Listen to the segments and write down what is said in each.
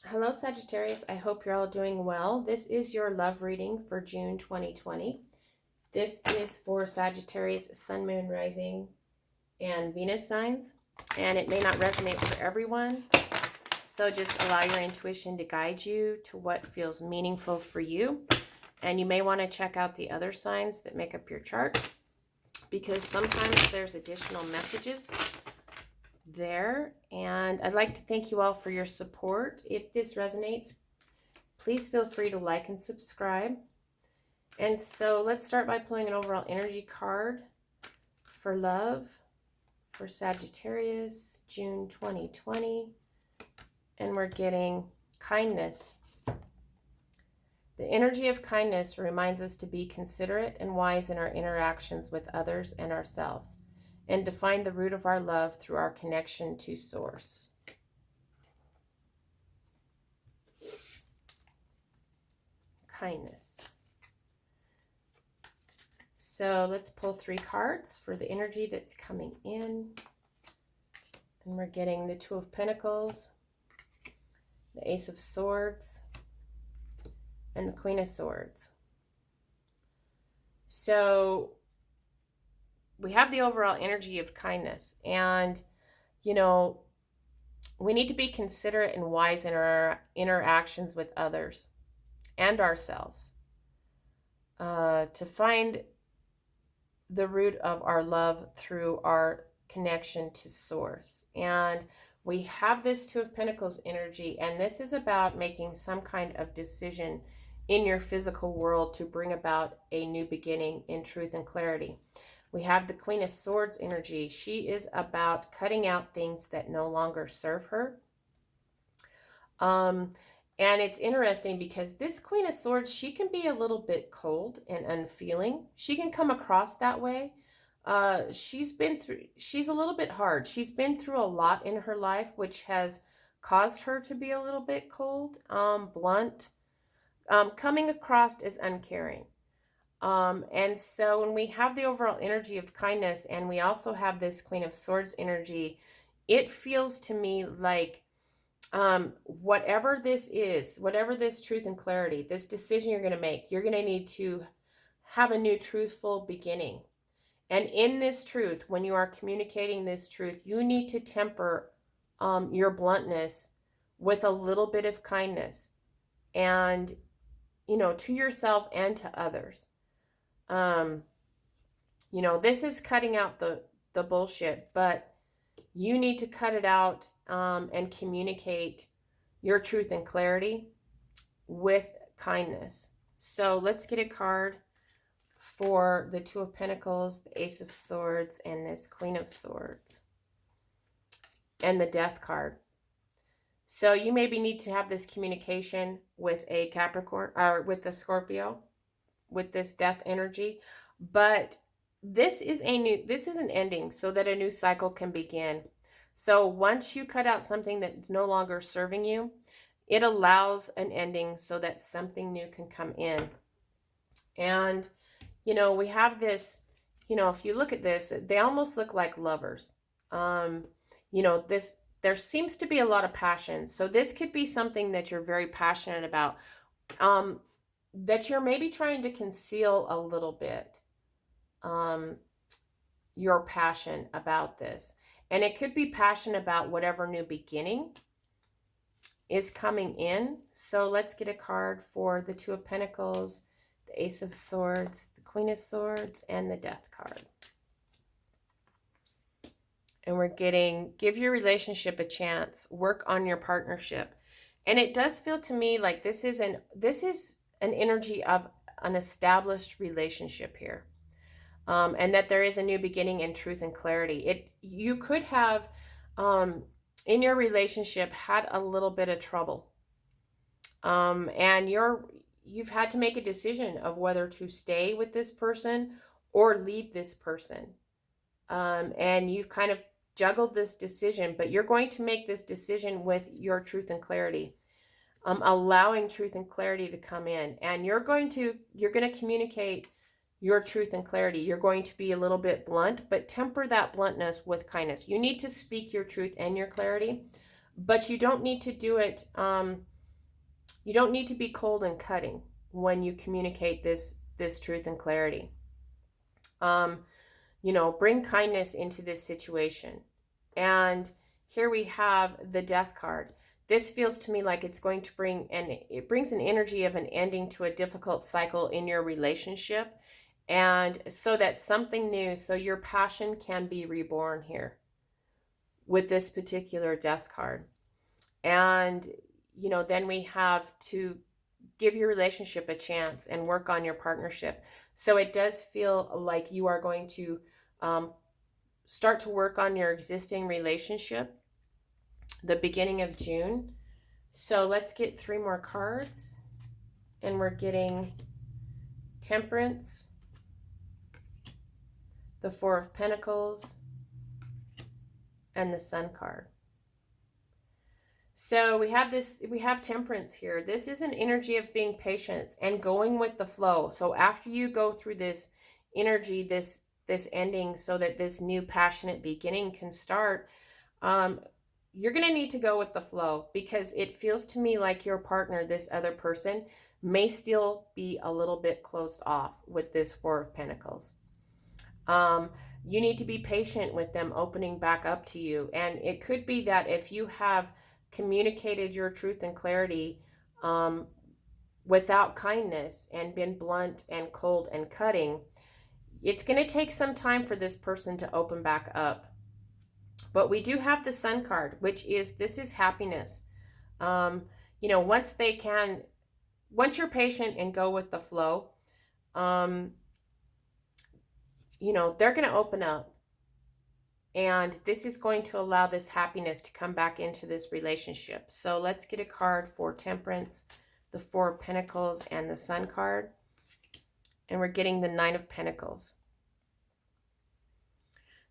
Hello, Sagittarius. I hope you're all doing well. This is your love reading for June 2020. This is for Sagittarius, Sun, Moon, Rising, and Venus signs, and it may not resonate for everyone. So just allow your intuition to guide you to what feels meaningful for you. And you may want to check out the other signs that make up your chart, because sometimes there's additional messages there. And I'd like to thank you all for your support. If this resonates, please feel free to like and subscribe. And so let's start by pulling an overall energy card for love for Sagittarius, June 2020. And we're getting kindness. The energy of kindness reminds us to be considerate and wise in our interactions with others and ourselves, and to find the root of our love through our connection to Source. Kindness. So let's pull 3 cards for the energy that's coming in. And we're getting the Two of Pentacles, the Ace of Swords, and the Queen of Swords. So we have the overall energy of kindness. And, you know, we need to be considerate and wise in our interactions with others and ourselves, to find the root of our love through our connection to Source. And we have this Two of Pentacles energy, and this is about making some kind of decision in your physical world to bring about a new beginning in truth and clarity. We have the Queen of Swords energy. She is about cutting out things that no longer serve her. And it's interesting because this Queen of Swords, she can be a little bit cold and unfeeling. She can come across that way. She's a little bit hard. She's been through a lot in her life, which has caused her to be a little bit cold, blunt, coming across as uncaring. And so when we have the overall energy of kindness, and we also have this Queen of Swords energy, it feels to me like whatever this is, whatever this truth and clarity, this decision you're going to make, you're going to need to have a new truthful beginning. And in this truth, when you are communicating this truth, you need to temper your bluntness with a little bit of kindness, and, you know, to yourself and to others. You know, this is cutting out the bullshit, but you need to cut it out and communicate your truth and clarity with kindness. So let's get a card for the Two of Pentacles, the Ace of Swords, and this Queen of Swords, and the Death card. So you maybe need to have this communication with a Capricorn, or with a Scorpio, with this death energy. But this is an ending so that a new cycle can begin. So once you cut out something that's no longer serving you, it allows an ending so that something new can come in. And, you know, we have this, you know, if you look at this, they almost look like lovers. You know, there seems to be a lot of passion. So this could be something that you're very passionate about, that you're maybe trying to conceal a little bit, your passion about this. And it could be passion about whatever new beginning is coming in. So let's get a card for the Two of Pentacles, the Ace of Swords, the Queen of Swords, and the Death card. And we're getting, give your relationship a chance, work on your partnership. And it does feel to me like this is an energy of an established relationship here. And that there is a new beginning in truth and clarity. You could have, in your relationship, had a little bit of trouble. And you've had to make a decision of whether to stay with this person or leave this person. And you've kind of juggled this decision, but you're going to make this decision with your truth and clarity, allowing truth and clarity to come in. And you're going to communicate your truth and clarity. You're going to be a little bit blunt, but temper that bluntness with kindness. You need to speak your truth and your clarity, but you don't need to do it You don't need to be cold and cutting when you communicate this truth and clarity. Bring kindness into this situation. And here we have the Death card. This feels to me like it's going to it brings an energy of an ending to a difficult cycle in your relationship. And so that something new, so your passion can be reborn here with this particular Death card. And, then we have to give your relationship a chance and work on your partnership. So it does feel like you are going to start to work on your existing relationship the beginning of June. So let's get 3 more cards. And we're getting Temperance, the 4 of Pentacles, and the Sun card. So we have Temperance here. This is an energy of being patient and going with the flow. So after you go through this energy, this ending, so that this new passionate beginning can start, you're going to need to go with the flow, because it feels to me like your partner, this other person, may still be a little bit closed off with this 4 of Pentacles. You need to be patient with them opening back up to you. And it could be that if you have communicated your truth and clarity without kindness and been blunt and cold and cutting, it's going to take some time for this person to open back up. But we do have the Sun card, which is, this is happiness. Once you're patient and go with the flow, they're going to open up. And this is going to allow this happiness to come back into this relationship. So let's get a card for Temperance, the 4 of Pentacles, and the Sun card. And we're getting the 9 of Pentacles.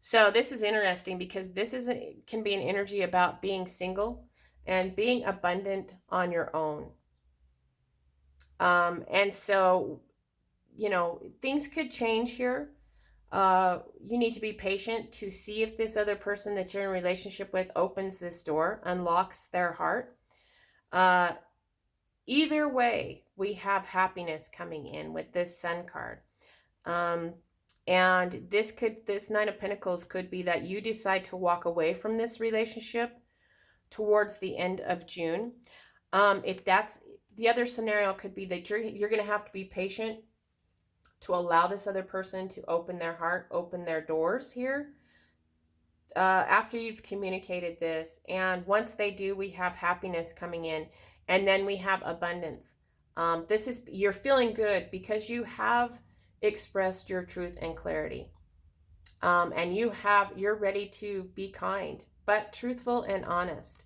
So this is interesting, because this can be an energy about being single and being abundant on your own. And so, things could change here. You need to be patient to see if this other person that you're in a relationship with opens this door, unlocks their heart. Either way, we have happiness coming in with this Sun card. And this 9 of Pentacles could be that you decide to walk away from this relationship towards the end of June. If that's the other scenario, could be that you're going to have to be patient to allow this other person to open their heart, open their doors here, after you've communicated this. And once they do, we have happiness coming in, and then we have abundance. You're feeling good because you have expressed your truth and clarity. And you're ready to be kind, but truthful and honest.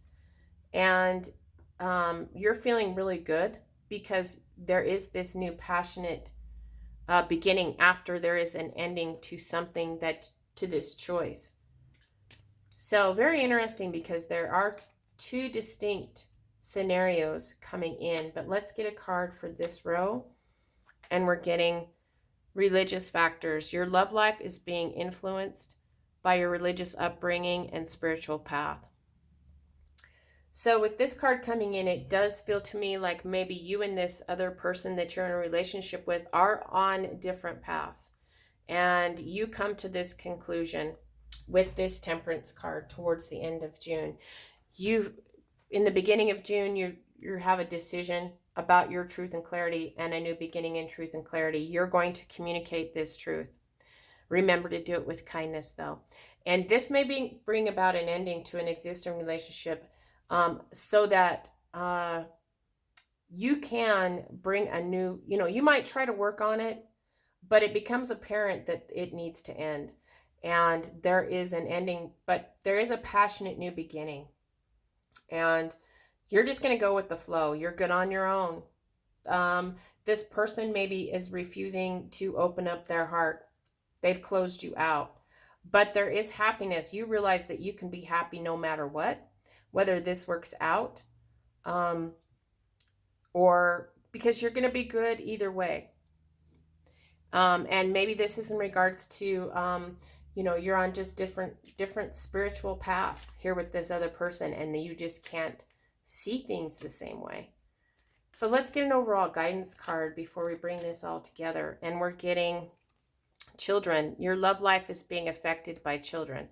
And you're feeling really good because there is this new passionate beginning after there is an ending to something, to this choice. So very interesting, because there are 2 distinct scenarios coming in. But let's get a card for this row. And we're getting religious factors. Your love life is being influenced by your religious upbringing and spiritual path. So with this card coming in, it does feel to me like maybe you and this other person that you're in a relationship with are on different paths. And you come to this conclusion with this Temperance card towards the end of June. In the beginning of June, you have a decision about your truth and clarity, and a new beginning in truth and clarity. You're going to communicate this truth. Remember to do it with kindness, though. And this may bring about an ending to an existing relationship, so that you can bring a new, you might try to work on it, but it becomes apparent that it needs to end. And there is an ending, but there is a passionate new beginning. And you're just going to go with the flow. You're good on your own. This person maybe is refusing to open up their heart. They've closed you out. But there is happiness. You realize that you can be happy no matter what, whether this works out, or because you're going to be good either way. And maybe this is in regards to, you're on just different spiritual paths here with this other person, and you just can't see things the same way. But let's get an overall guidance card before we bring this all together. And we're getting children. Your love life is being affected by children.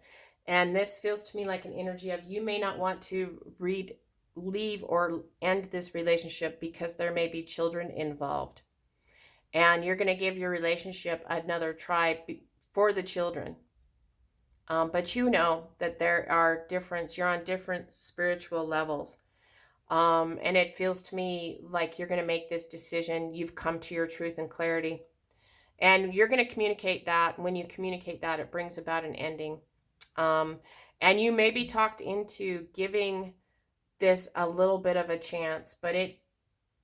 And this feels to me like an energy of you may not want to leave or end this relationship because there may be children involved. And you're going to give your relationship another try for the children. But you know that there are you're on different spiritual levels. And it feels to me like you're going to make this decision. You've come to your truth and clarity. And you're going to communicate that. When you communicate that, it brings about an ending. And you may be talked into giving this a little bit of a chance. But it,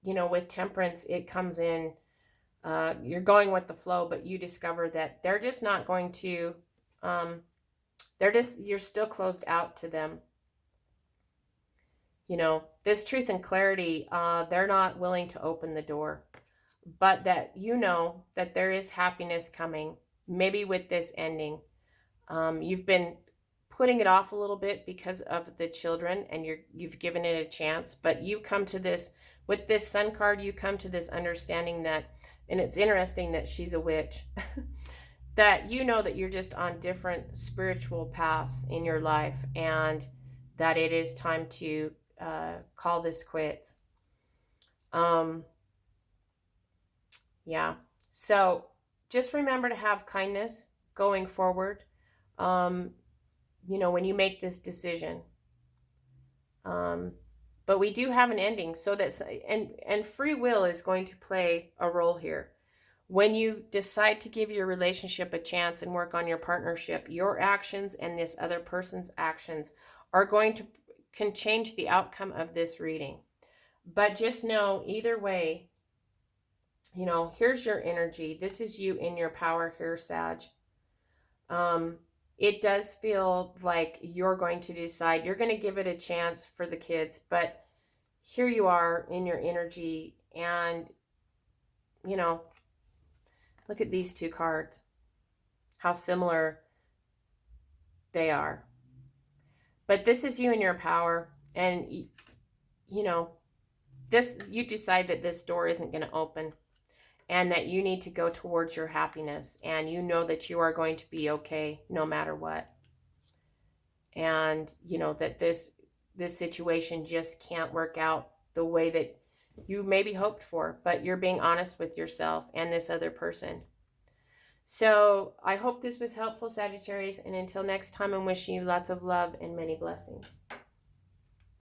with temperance, it comes in. You're going with the flow, but you discover that they're just not going to... you're still closed out to them. This truth and clarity, they're not willing to open the door, but that that there is happiness coming, maybe with this ending. You've been putting it off a little bit because of the children, and you've given it a chance, but you come to this, with this Sun card, you come to this understanding that, and it's interesting that she's a witch, that that you're just on different spiritual paths in your life, and that it is time to call this quits. Yeah. So just remember to have kindness going forward. When you make this decision. But we do have an ending, so that's, and free will is going to play a role here. When you decide to give your relationship a chance and work on your partnership, your actions and this other person's actions are can change the outcome of this reading. But just know, either way, here's your energy. This is you in your power here, Sag. It does feel like you're going to decide, you're going to give it a chance for the kids, but here you are in your energy, and, look at these two cards, how similar they are. But this is you in your power, and, you decide that this door isn't going to open, and that you need to go towards your happiness, and that you are going to be okay no matter what. And, that this situation just can't work out the way that you maybe hoped for, but you're being honest with yourself and this other person. So I hope this was helpful, Sagittarius, and until next time, I'm wishing you lots of love and many blessings.